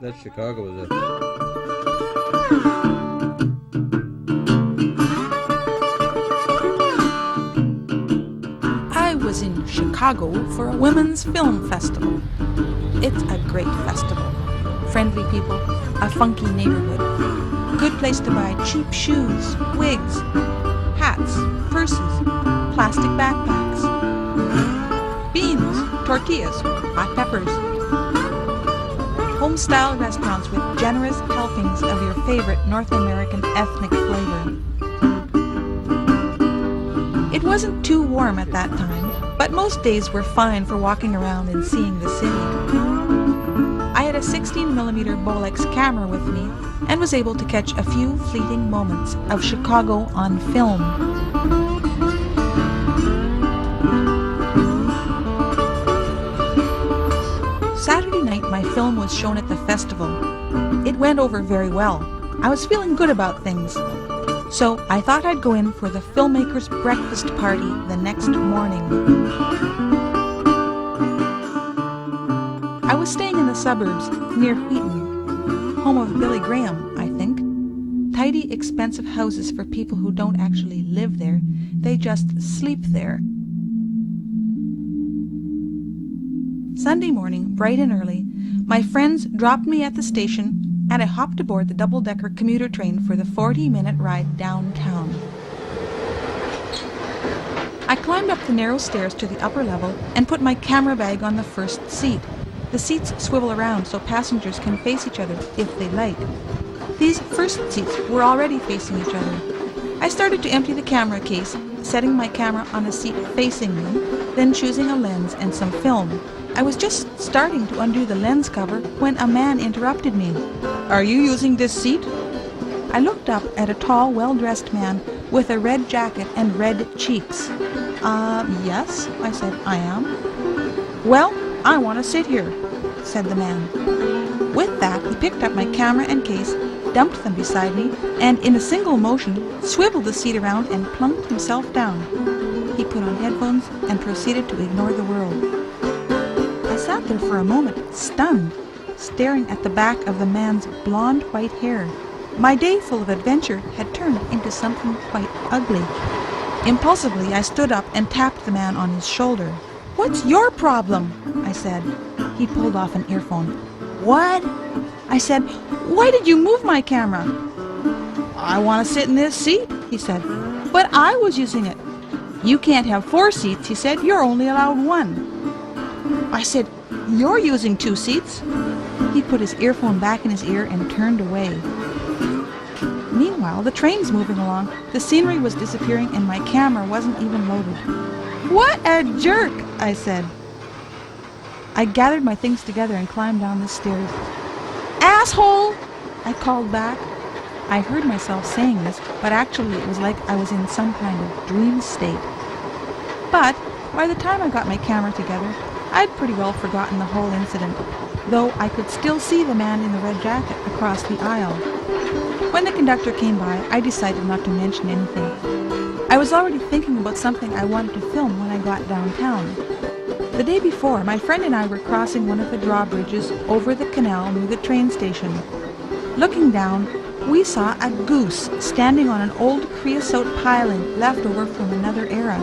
That's Chicago, is it? I was in Chicago for a women's film festival. It's a great festival. Friendly people, a funky neighborhood, good place to buy cheap shoes, wigs, hats, purses, plastic backpacks, beans, tortillas, hot peppers, home-style restaurants with generous helpings of your favorite North American ethnic flavor. It wasn't too warm at that time, but most days were fine for walking around and seeing the city. I had a 16mm Bolex camera with me and was able to catch a few fleeting moments of Chicago on film. Saturday night my film was shown at the festival. It went over very well. I was feeling good about things. So I thought I'd go in for the filmmakers' breakfast party the next morning. I was staying in the suburbs near Wheaton, home of Billy Graham, I think. Tidy, expensive houses for people who don't actually live there. They just sleep there. Sunday morning, bright and early, my friends dropped me at the station and I hopped aboard the double-decker commuter train for the 40-minute ride downtown. I climbed up the narrow stairs to the upper level and put my camera bag on the first seat. The seats swivel around so passengers can face each other if they like. These first seats were already facing each other. I started to empty the camera case, setting my camera on a seat facing me, then choosing a lens and some film. I was just starting to undo the lens cover when a man interrupted me. "Are you using this seat?" I looked up at a tall, well-dressed man with a red jacket and red cheeks. Yes," I said, "I am." "Well, I want to sit here," said the man. With that, he picked up my camera and case, dumped them beside me, and in a single motion, swiveled the seat around and plunked himself down. He put on headphones and proceeded to ignore the world. I sat there for a moment, stunned, staring at the back of the man's blonde white hair. My day full of adventure had turned into something quite ugly. Impulsively, I stood up and tapped the man on his shoulder. "What's your problem?" I said. He pulled off an earphone. "What?" I said. "Why did you move my camera?" "I want to sit in this seat," he said. "But I was using it." "You can't have 4 seats," he said. "You're only allowed 1. I said, "You're using 2 seats." He put his earphone back in his ear and turned away. Meanwhile, the train's moving along, the scenery was disappearing, and my camera wasn't even loaded. "What a jerk!" I said. I gathered my things together and climbed down the stairs. "Asshole!" I called back. I heard myself saying this, but actually it was like I was in some kind of dream state. But by the time I got my camera together, I'd pretty well forgotten the whole incident, though I could still see the man in the red jacket across the aisle. When the conductor came by, I decided not to mention anything. I was already thinking about something I wanted to film when I got downtown. The day before, my friend and I were crossing one of the drawbridges over the canal near the train station. Looking down, we saw a goose standing on an old creosote piling left over from another era.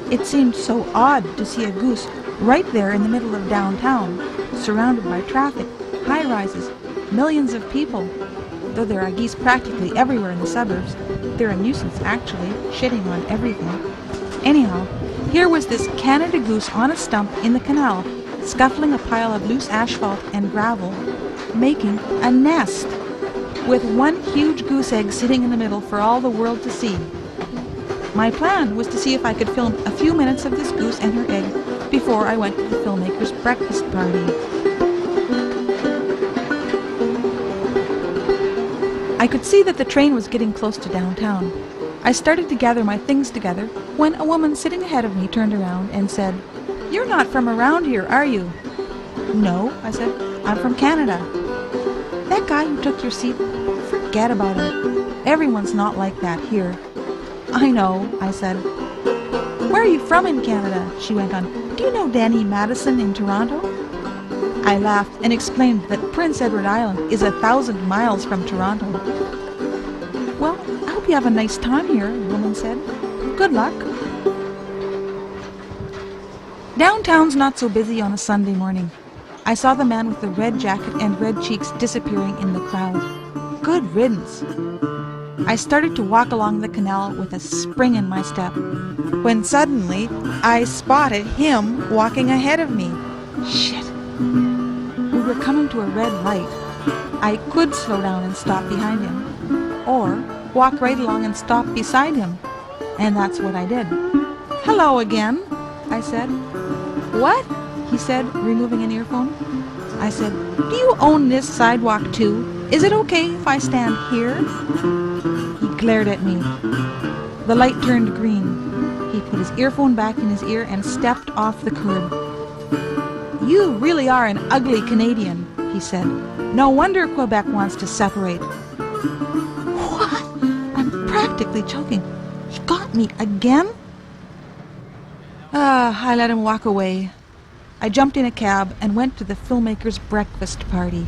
It seemed so odd to see a goose right there in the middle of downtown, surrounded by traffic, high-rises, millions of people. Though there are geese practically everywhere in the suburbs, they're a nuisance actually, shitting on everything. Anyhow, here was this Canada goose on a stump in the canal, scuffling a pile of loose asphalt and gravel, making a nest, with one huge goose egg sitting in the middle for all the world to see. My plan was to see if I could film a few minutes of this goose and her egg before I went to the filmmakers' breakfast party. I could see that the train was getting close to downtown. I started to gather my things together when a woman sitting ahead of me turned around and said, "You're not from around here, are you?" "No," I said. "I'm from Canada." "That guy who took your seat, forget about it. Everyone's not like that here." "I know," I said. "Where are you from in Canada?" she went on. "Do you know Danny Madison in Toronto?" I laughed and explained that Prince Edward Island is 1,000 miles from Toronto. "Well, I hope you have a nice time here," the woman said. "Good luck." Downtown's not so busy on a Sunday morning. I saw the man with the red jacket and red cheeks disappearing in the crowd. Good riddance. I started to walk along the canal with a spring in my step, when suddenly I spotted him walking ahead of me. Shit. We were coming to a red light. I could slow down and stop behind him, or walk right along and stop beside him. And that's what I did. "Hello again," I said. "What?" he said, removing an earphone. I said, "Do you own this sidewalk too? Is it okay if I stand here?" He glared at me. The light turned green. He put his earphone back in his ear and stepped off the curb. "You really are an ugly Canadian," he said. "No wonder Quebec wants to separate." What? I'm practically choking. He got me again? I let him walk away. I jumped in a cab and went to the filmmaker's breakfast party.